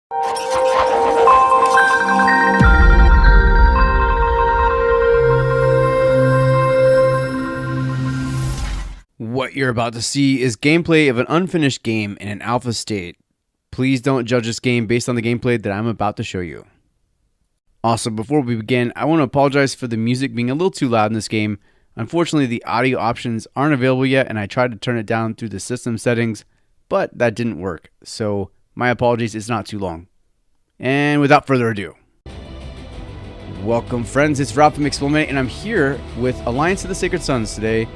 What you're about to see is gameplay of an unfinished game in an alpha state. Please don't judge this game based on the gameplay that I'm about to show you. Also, before we begin, I want to apologize for the music being a little too loud in this game. Unfortunately, the audio options aren't available yet, and I tried to turn it down through the system settings, but that didn't work. So my apologies, it's not too long. And without further ado, welcome friends, it's Rob from eXplore, and I'm here with Alliance of the Sacred Sons today.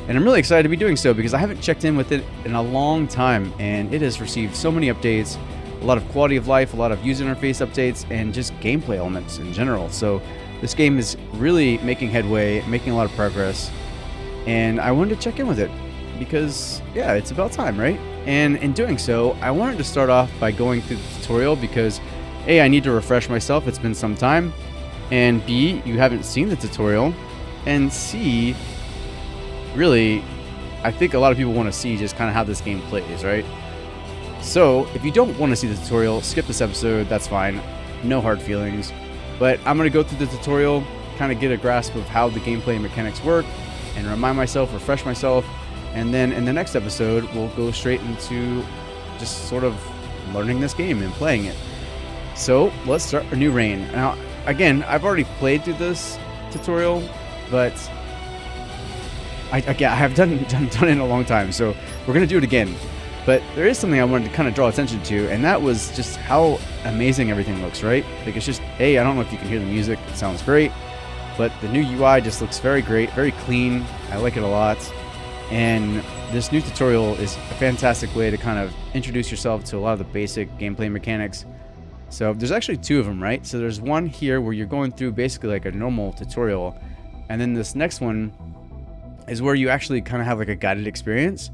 And I'm really excited to be doing so because I haven't checked in with it in a long time, and it has received so many updates, a lot of quality of life, a lot of user interface updates, and just gameplay elements in general. So this game is really making headway, making a lot of progress, and I wanted to check in with it because, yeah, it's about time, right? And in doing so, I wanted to start off by going through the tutorial because A, I need to refresh myself, it's been some time, and B, you haven't seen the tutorial, and C, really, I think a lot of people want to see just kind of how this game plays, right? So, if you don't want to see the tutorial, skip this episode, that's fine. No hard feelings. But I'm going to go through the tutorial, kind of get a grasp of how the gameplay and mechanics work, and remind myself, refresh myself, and then in the next episode, we'll go straight into just sort of learning this game and playing it. So, let's start a new reign. Now, again, I've already played through this tutorial, but I have done it in a long time, so we're going to do it again. But there is something I wanted to kind of draw attention to, and that was just how amazing everything looks, right? Like, it's just, I don't know if you can hear the music, it sounds great, but the new UI just looks very great, very clean. I like it a lot. And this new tutorial is a fantastic way to kind of introduce yourself to a lot of the basic gameplay mechanics. So there's actually two of them, right? So there's one here where you're going through basically like a normal tutorial, and then this next one is where you actually kind of have like a guided experience,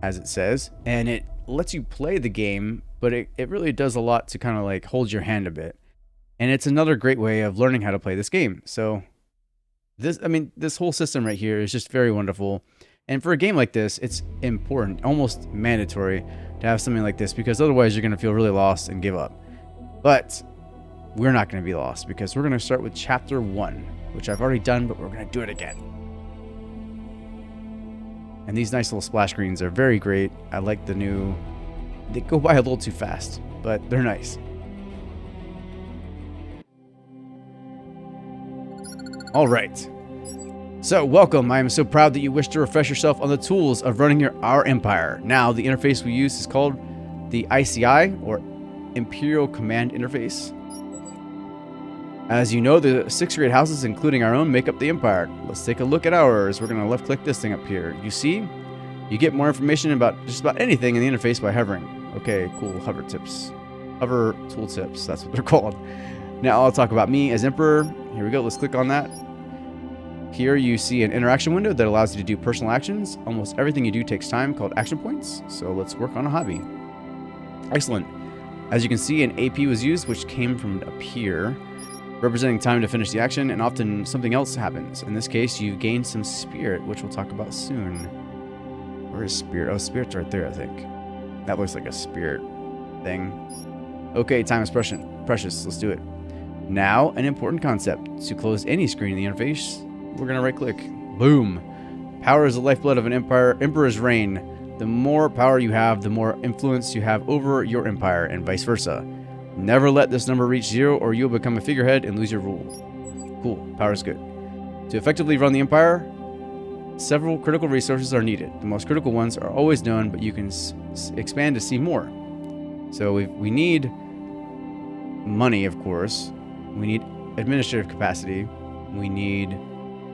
as it says, and it lets you play the game, but it really does a lot to kind of like hold your hand a bit. And it's another great way of learning how to play this game. So this whole system right here is just very wonderful. And for a game like this, it's important, almost mandatory to have something like this, because otherwise you're going to feel really lost and give up. But we're not going to be lost because we're going to start with chapter 1, which I've already done, but we're going to do it again. And these nice little splash screens are very great. I like the new... They go by a little too fast, but they're nice. All right. So, welcome. I am so proud that you wish to refresh yourself on the tools of running our empire. Now, the interface we use is called the ICI, or Imperial Command Interface. As you know, the 6 great houses, including our own, make up the empire. Let's take a look at ours. We're going to left-click this thing up here. You see? You get more information about just about anything in the interface by hovering. Okay, cool. Hover tips. Hover tool tips. That's what they're called. Now I'll talk about me as Emperor. Here we go. Let's click on that. Here you see an interaction window that allows you to do personal actions. Almost everything you do takes time, called action points. So let's work on a hobby. Excellent. As you can see, an AP was used, which came from up here, representing time to finish the action, and often something else happens. In this case, you gain some spirit, which we'll talk about soon. Where is spirit? Oh, spirit's right there, I think. That looks like a spirit thing. Okay, time is precious. Let's do it. Now, an important concept. To close any screen in the interface, we're going to right-click. Boom. Power is the lifeblood of an empire. Emperor's reign. The more power you have, the more influence you have over your empire, and vice versa. Never let this number reach 0 or you'll become a figurehead and lose your rule. Cool, power is good. To effectively run the empire, several critical resources are needed. The most critical ones are always known, but you can expand to see more. So we need money, of course. We need administrative capacity. We need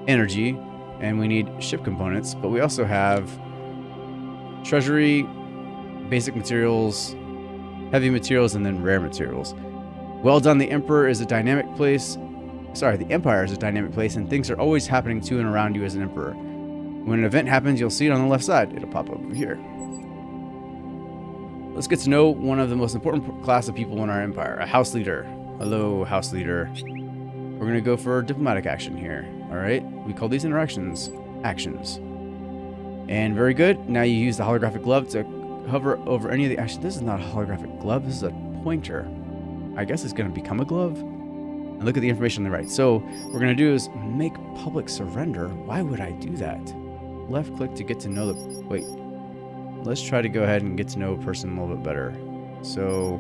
energy. And we need ship components. But we also have treasury, basic materials, heavy materials, and then rare materials. Well done. The Empire is a dynamic place, and things are always happening to and around you as an Emperor. When an event happens, you'll see it on the left side. It'll pop up over here. Let's get to know one of the most important class of people in our empire, a house leader. Hello, house leader. We're going to go for diplomatic action here. All right. We call these interactions actions. And very good. Now you use the holographic glove to hover over any of the actions. This is not a holographic glove. This is a pointer. I guess it's going to become a glove. And look at the information on the right. So what we're going to do is make public surrender. Why would I do that? Left click to get to know the... Wait. Let's try to go ahead and get to know a person a little bit better. So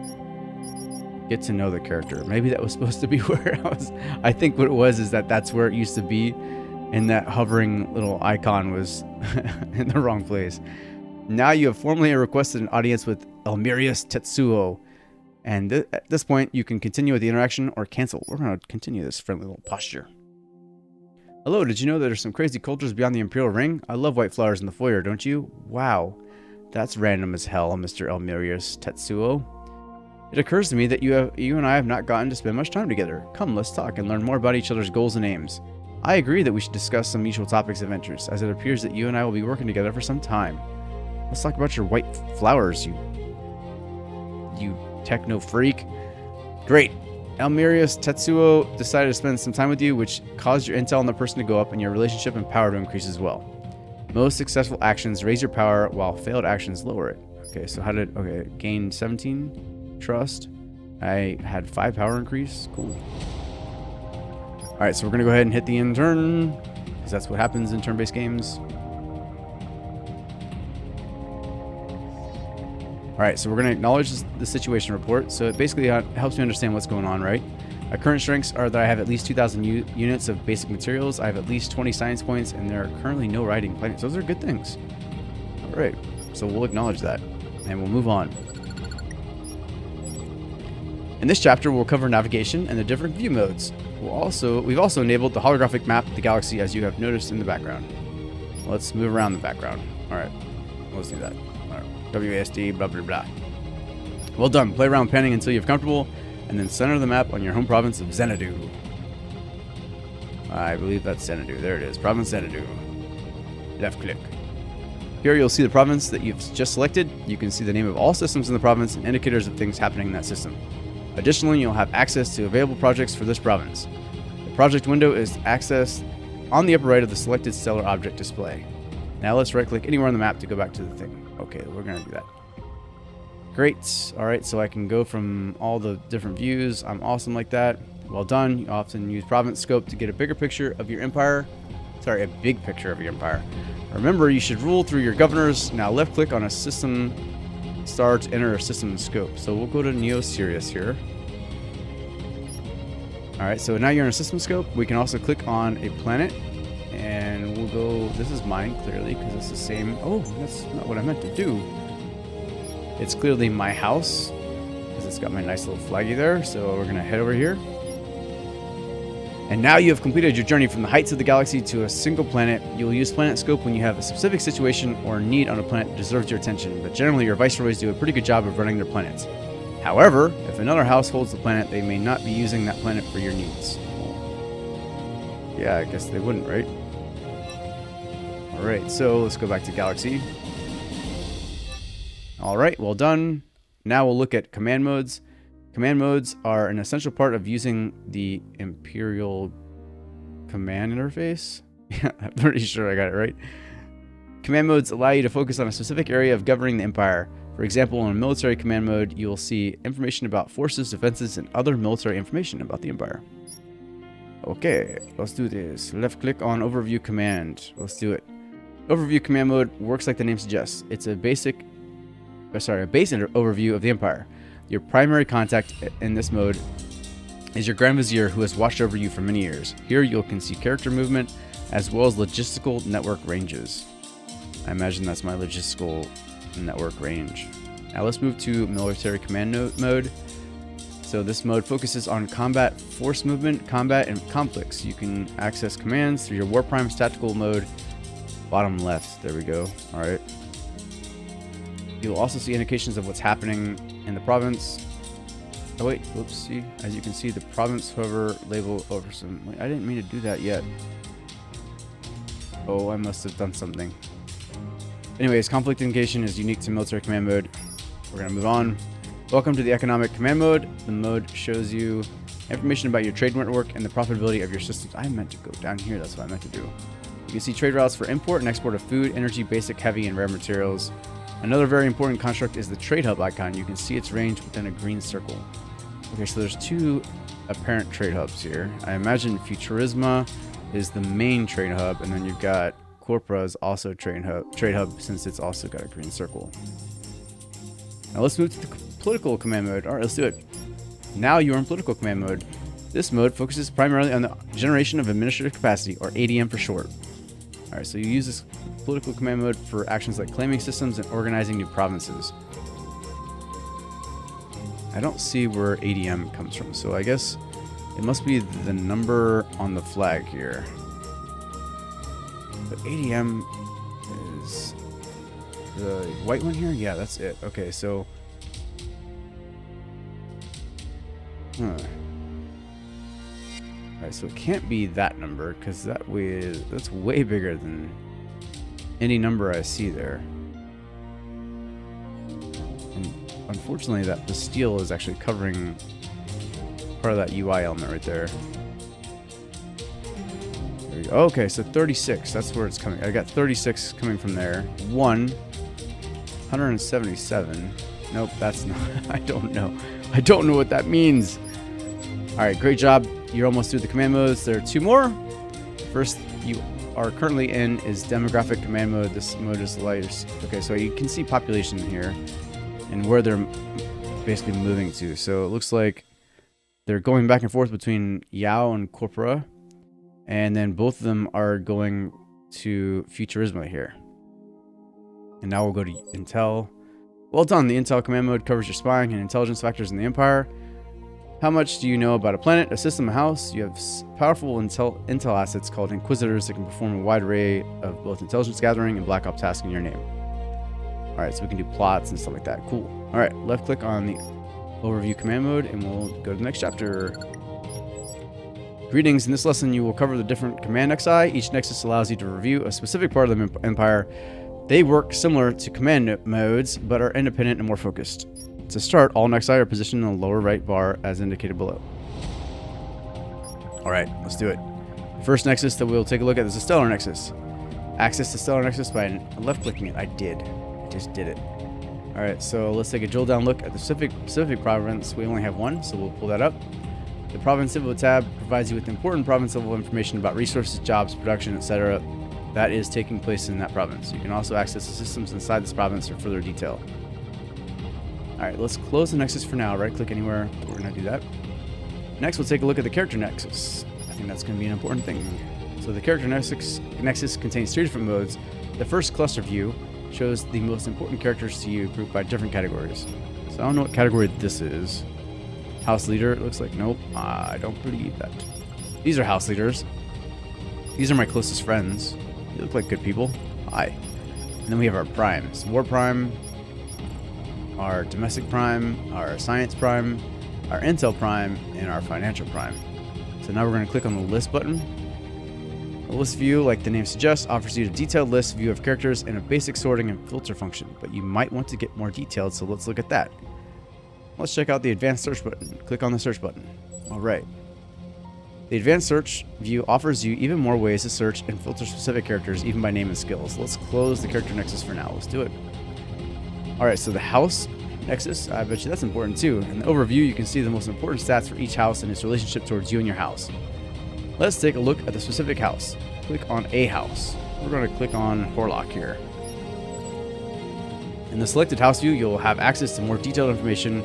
get to know the character. Maybe that was supposed to be where I was. I think what it was is that's where it used to be. And that hovering little icon was in the wrong place. Now you have formally requested an audience with Elmirius Tetsuo. And at this point, you can continue with the interaction or cancel. We're going to continue this friendly little posture. Hello, did you know that there's some crazy cultures beyond the Imperial Ring? I love white flowers in the foyer, don't you? Wow, that's random as hell, Mr. Elmirius Tetsuo. It occurs to me that you and I have not gotten to spend much time together. Come, let's talk and learn more about each other's goals and aims. I agree that we should discuss some mutual topics of interest, as it appears that you and I will be working together for some time. Let's talk about your white flowers, you techno freak. Great. Elmirius Tetsuo decided to spend some time with you, which caused your intel on the person to go up and your relationship and power to increase as well. Most successful actions raise your power, while failed actions lower it. Okay, so gain 17 trust. I had 5 power increase. Cool. Alright, so we're going to go ahead and hit the end turn, because that's what happens in turn-based games. Alright, so we're going to acknowledge the situation report. So it basically helps me understand what's going on, right? My current strengths are that I have at least 2,000 units of basic materials, I have at least 20 science points, and there are currently no riding planets. Those are good things. Alright, so we'll acknowledge that, and we'll move on. In this chapter, we'll cover navigation and the different view modes. We've also enabled the holographic map of the galaxy, as you have noticed in the background. Let's move around the background. Alright, let's do that. WASD, blah, blah, blah. Well done. Play around panning until you're comfortable, and then center the map on your home province of Xanadu. I believe that's Xanadu. There it is. Province Xanadu. Left click. Here you'll see the province that you've just selected. You can see the name of all systems in the province and indicators of things happening in that system. Additionally, you'll have access to available projects for this province. The project window is accessed on the upper right of the selected stellar object display. Now let's right-click anywhere on the map to go back to the thing. Okay, we're going to do that. Great. Alright, so I can go from all the different views. I'm awesome like that. Well done. You often use province scope to get a bigger picture of your empire. Sorry, a big picture of your empire. Remember, you should rule through your governors. Now left-click on a system star to enter a system scope. So we'll go to Neo Sirius here. Alright, so now you're in a system scope. We can also click on a planet. And we'll go, this is mine, clearly, because it's the same. Oh, that's not what I meant to do. It's clearly my house, because it's got my nice little flaggy there. So we're going to head over here. And now you have completed your journey from the heights of the galaxy to a single planet. You will use planet scope when you have a specific situation or need on a planet that deserves your attention. But generally, your viceroys do a pretty good job of running their planets. However, if another house holds the planet, they may not be using that planet for your needs. Yeah, I guess they wouldn't, right? Alright, so let's go back to Galaxy. Alright, well done. Now we'll look at command modes. Command modes are an essential part of using the Imperial command interface. Yeah, I'm pretty sure I got it right. Command modes allow you to focus on a specific area of governing the Empire. For example, in military command mode, you will see information about forces, defenses, and other military information about the Empire. Okay, let's do this. Left click on Overview Command. Let's do it. Overview command mode works like the name suggests. It's a base overview of the Empire. Your primary contact in this mode is your Grand Vizier, who has watched over you for many years. Here you can see character movement as well as logistical network ranges. I imagine that's my logistical network range. Now let's move to military command mode. So this mode focuses on combat, force movement, combat, and conflicts. You can access commands through your War Prime's tactical mode. Bottom left, there we go. All right. You'll also see indications of what's happening in the province. Oh wait, whoops, see? As you can see, the province hover label over some... Wait, I didn't mean to do that yet. Oh, I must have done something. Anyways, conflict indication is unique to military command mode. We're gonna move on. Welcome to the economic command mode. The mode shows you information about your trade network and the profitability of your systems. I meant to go down here, that's what I meant to do. You can see trade routes for import and export of food, energy, basic, heavy, and rare materials. Another very important construct is the trade hub icon. You can see its range within a green circle. Okay, so there's two apparent trade hubs here. I imagine Futurisma is the main trade hub, and then you've got Corpora's also trade hub since it's also got a green circle. Now let's move to the political command mode. All right, let's do it. Now you're in political command mode. This mode focuses primarily on the generation of administrative capacity, or ADM for short. All right, so you use this political command mode for actions like claiming systems and organizing new provinces. I don't see where ADM comes from, so I guess it must be the number on the flag here. But ADM is the white one here? Yeah, that's it. Okay, so... Alright, so it can't be that number, because that's way bigger than any number I see there. And unfortunately, that Bastille is actually covering part of that UI element right there. There we go. Okay, so 36, that's where it's coming. I got 36 coming from there. 177. Nope, that's not. I don't know. I don't know what that means. All right, great job. You're almost through the command modes. There are two more. First, you are currently in is demographic command mode. This mode is light. Okay, so you can see population here and where they're basically moving to. So it looks like they're going back and forth between Yao and Corpora, and then both of them are going to Futurisma here. And now we'll go to Intel. Well done. The Intel command mode covers your spying and intelligence factors in the Empire. How much do you know about a planet, a system, a house? You have powerful intel assets called Inquisitors that can perform a wide array of both intelligence gathering and black ops tasks in your name. Alright, so we can do plots and stuff like that. Cool. Alright, left click on the overview command mode and we'll go to the next chapter. Greetings. In this lesson, you will cover the different command nexi. Each nexus allows you to review a specific part of the Empire. They work similar to command modes, but are independent and more focused. To start, all nexi are positioned in the lower right bar as indicated below. Alright, let's do it. First nexus that we'll take a look at is the Stellar Nexus. Access to Stellar Nexus by left-clicking it. I just did it. Alright, so let's take a drill down look at the specific province. We only have one, so we'll pull that up. The Province Info tab provides you with important province level information about resources, jobs, production, etc. that is taking place in that province. You can also access the systems inside this province for further detail. Alright, let's close the Nexus for now. Right-click anywhere. We're going to do that. Next, we'll take a look at the Character Nexus. I think that's going to be an important thing. So the Character Nexus contains three different modes. The first cluster view shows the most important characters to you grouped by different categories. So I don't know what category this is. House Leader, it looks like. Nope, I don't believe that. These are House Leaders. These are my closest friends. They look like good people. Hi. And then we have our Primes. War Prime, our Domestic Prime, our Science Prime, our Intel Prime, and our Financial Prime. So now we're going to click on the List button. The list view, like the name suggests, offers you a detailed list view of characters and a basic sorting and filter function, but you might want to get more detailed, so let's look at that. Let's check out the Advanced Search button. Click on the Search button. Alright. The Advanced Search view offers you even more ways to search and filter specific characters, even by name and skills. Let's close the Character Nexus for now. Let's do it. Alright, so the House Nexus, I bet you that's important too. In the overview, you can see the most important stats for each house and its relationship towards you and your house. Let's take a look at the specific house. Click on a house. We're going to click on Horlock here. In the selected house view, you'll have access to more detailed information,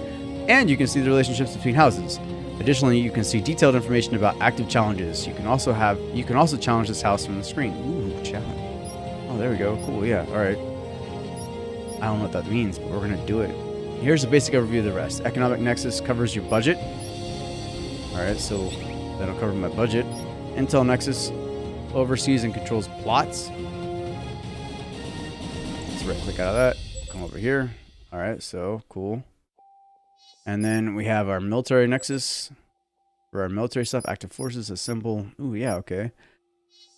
and you can see the relationships between houses. Additionally, you can see detailed information about active challenges. You can also challenge this house from the screen. Ooh, challenge. Oh, there we go. Cool, yeah. Alright. I don't know what that means, but we're going to do it. Here's a basic overview of the rest. Economic Nexus covers your budget. Alright, so that'll cover my budget. Intel Nexus oversees and controls plots. Let's right click out of that. Come over here. Alright, so cool. And then we have our Military Nexus for our military stuff. Active Forces, assemble. Ooh, yeah, okay.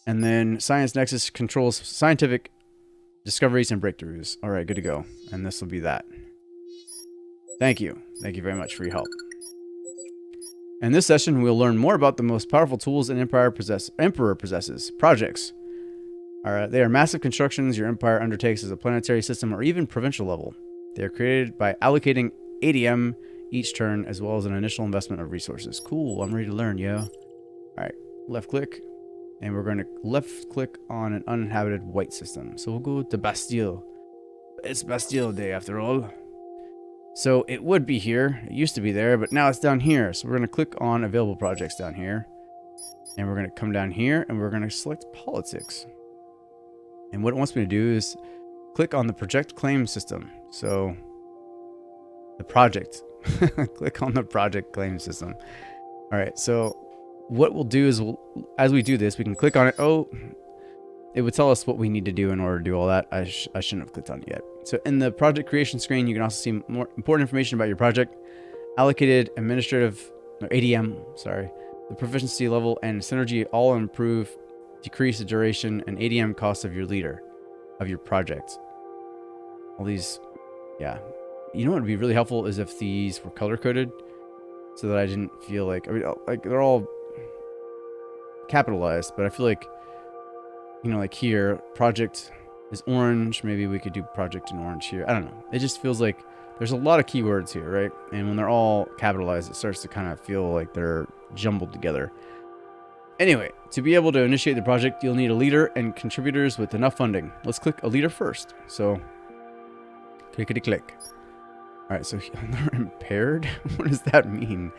And then Science Nexus controls scientific discoveries and breakthroughs. Alright, good to go. And this will be that. Thank you. Thank you very much for your help. In this session, we'll learn more about the most powerful tools an Emperor possesses. Projects. They are massive constructions your empire undertakes as a planetary system or even provincial level. They are created by allocating ADM each turn, as well as an initial investment of resources. Cool, I'm ready to learn, yo. Alright, left click. And we're going to left click on an uninhabited white system. So we'll go to Bastille. It's Bastille Day after all. So it would be here. It used to be there, but now it's down here. So we're going to click on available projects down here. And we're going to come down here and we're going to select politics. And what it wants me to do is click on the project claim system. So the project. Click on the project claim system. All right, so what we'll do is, as we do this, we can click on it. Oh, it would tell us what we need to do in order to do all that. I shouldn't have clicked on it yet. So in the project creation screen, you can also see more important information about your project, allocated administrative, or ADM, sorry, the proficiency level and synergy all improve, decrease the duration and ADM cost of your leader, of your project. All these, yeah. You know what would be really helpful is if these were color coded, so that I didn't feel like, I mean, like they're all capitalized, but I feel like, you know, like here, project is orange. Maybe we could do project in orange here. I don't know. It just feels like there's a lot of keywords here, right? And when they're all capitalized, it starts to kind of feel like they're jumbled together. Anyway, to be able to initiate the project, you'll need a leader and contributors with enough funding. Let's click a leader first. So, clickety click. All right, so they're impaired. What does that mean?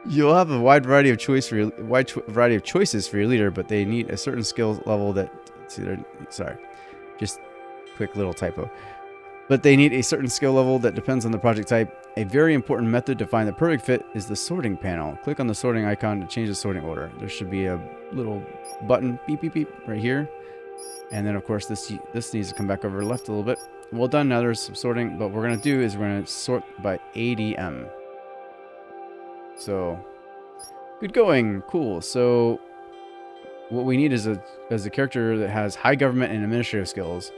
You'll have a wide variety of choices for your leader, but they need a certain skill level that. Sorry, just quick little typo. But they need a certain skill level that depends on the project type. A very important method to find the perfect fit is the sorting panel. Click on the sorting icon to change the sorting order. There should be a little button, beep beep beep, right here. And then of course this needs to come back over left a little bit. Well done. Now there's some sorting, but what we're gonna do is we're gonna sort by ADM. So, good going. Cool. So, what we need is a character that has high government and administrative skills.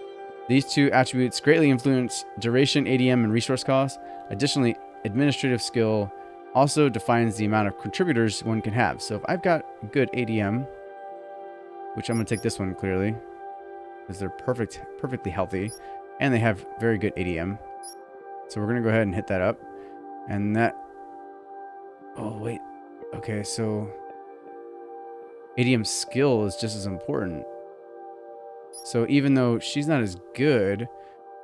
These two attributes greatly influence duration, ADM, and resource costs. Additionally, administrative skill also defines the amount of contributors one can have. So, if I've got good ADM, which I'm going to take this one clearly, because they're perfectly healthy, and they have very good ADM. So, we're going to go ahead and hit that up. And that... Oh, wait. Okay, so ADM skill is just as important. So even though she's not as good,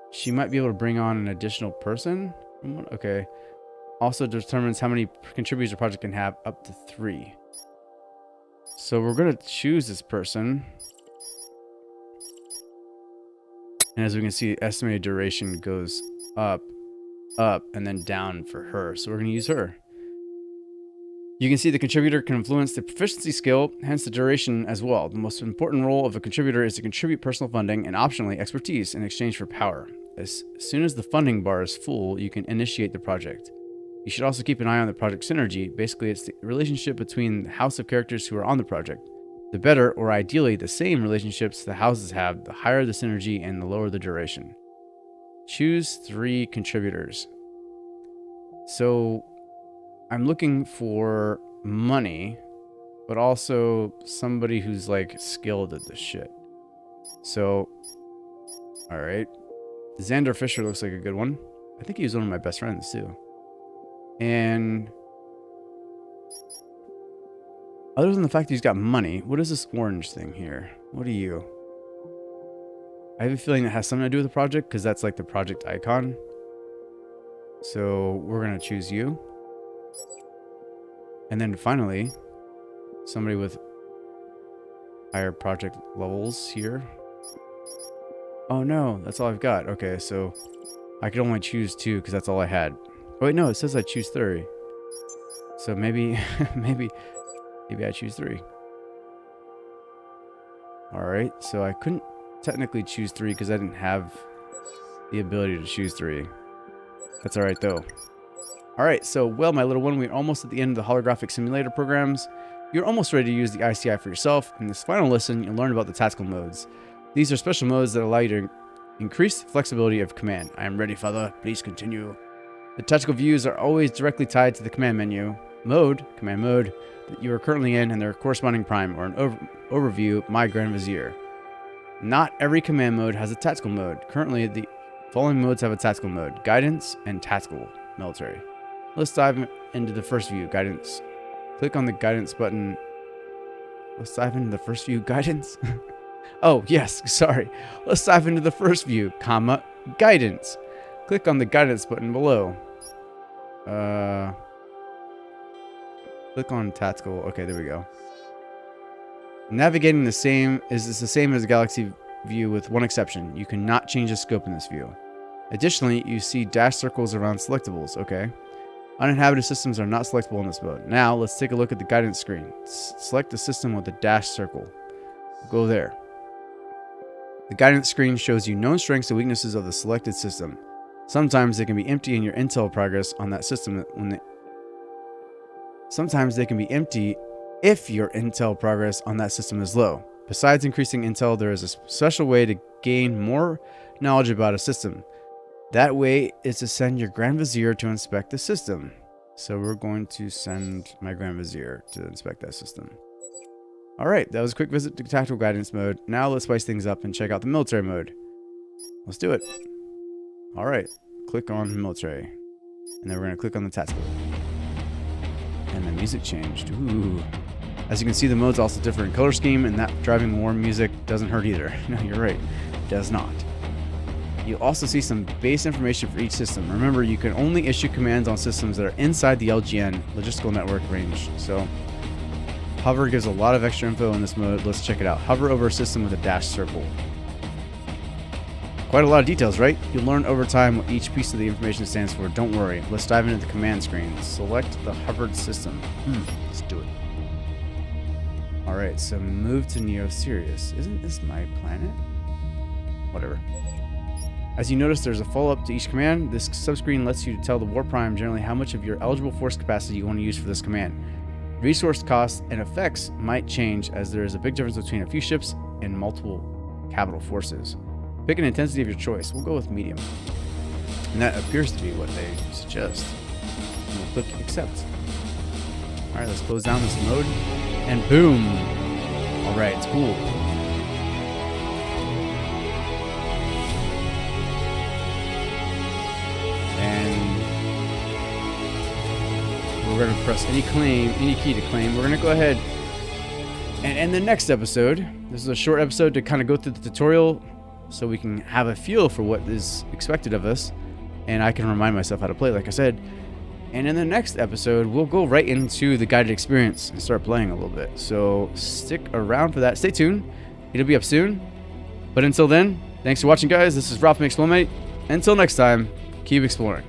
she might be able to bring on an additional person. Okay. Also determines how many contributors a project can have, up to 3. So we're going to choose this person. And as we can see, estimated duration goes up, and then down for her. So we're going to use her. You can see the contributor can influence the proficiency skill, hence the duration as well. The most important role of a contributor is to contribute personal funding and optionally expertise in exchange for power. As soon as the funding bar is full, you can initiate the project. You should also keep an eye on the project synergy. Basically, it's the relationship between the house of characters who are on the project. The better, or ideally the same relationships the houses have, the higher the synergy and the lower the duration. Choose 3 contributors. So I'm looking for money, but also somebody who's like skilled at this shit. So, all right. Xander Fisher looks like a good one. I think he was one of my best friends too. And other than the fact that he's got money, what is this orange thing here? What are you? I have a feeling that has something to do with the project because that's like the project icon. So we're going to choose you. And then finally, somebody with higher project levels here. Oh no, that's all I've got. Okay, so I could only choose 2 because that's all I had. Oh wait, no, it says I choose 3. So maybe, maybe I choose 3. All right, so I couldn't technically choose 3 because I didn't have the ability to choose 3. That's all right though. All right, so, well, my little one, we're almost at the end of the holographic simulator programs. You're almost ready to use the ICI for yourself. In this final lesson, you'll learn about the tactical modes. These are special modes that allow you to increase the flexibility of command. I am ready, Father. Please continue. The tactical views are always directly tied to the command menu. Command mode, that you are currently in, and their corresponding prime, or an overview, my Grand Vizier. Not every command mode has a tactical mode. Currently, the following modes have a tactical mode: guidance and tactical military. Let's dive into the first view, guidance. Click on the guidance button. Let's dive into the first view, guidance. Oh, yes, sorry. Let's dive into the first view, comma, guidance. Click on the guidance button below. Click on tactical. Okay, there we go. Navigating is the same as the galaxy view with one exception. You cannot change the scope in this view. Additionally, you see dash circles around selectables. Okay. Uninhabited systems are not selectable in this mode. Now, let's take a look at the guidance screen. Select the system with a dash circle. Go there. The guidance screen shows you known strengths and weaknesses of the selected system. Sometimes they can be empty in your intel progress on that system Sometimes they can be empty if your intel progress on that system is low. Besides increasing intel, there is a special way to gain more knowledge about a system. That way is to send your Grand Vizier to inspect the system. So we're going to send my Grand Vizier to inspect that system. Alright, that was a quick visit to tactical guidance mode. Now let's spice things up and check out the military mode. Let's do it. Alright, click on military. And then we're going to click on the tactical. And the music changed. Ooh. As you can see, the mode's also different in color scheme, and that driving warm music doesn't hurt either. No, you're right. It does not. You also see some base information for each system. Remember, you can only issue commands on systems that are inside the LGN logistical network range. So, hover gives a lot of extra info in this mode. Let's check it out. Hover over a system with a dash circle. Quite a lot of details, right? You'll learn over time what each piece of the information stands for. Don't worry. Let's dive into the command screen. Select the hovered system. Let's do it. Alright, so move to Neo Sirius. Isn't this my planet? Whatever. As you notice, there's a follow-up to each command. This subscreen lets you tell the War Prime generally how much of your eligible force capacity you want to use for this command. Resource costs and effects might change, as there is a big difference between a few ships and multiple capital forces. Pick an intensity of your choice. We'll go with medium. And that appears to be what they suggest. And we'll click accept. Alright, let's close down this mode. And boom! Alright, it's cool. And we're going to press any key to claim. We're going to go ahead and end the next episode. This is a short episode to kind of go through the tutorial so we can have a feel for what is expected of us. And I can remind myself how to play, like I said. And in the next episode, we'll go right into the guided experience and start playing a little bit. So stick around for that. Stay tuned. It'll be up soon. But until then, thanks for watching, guys. This is Rob from eXplore. Until next time, keep exploring.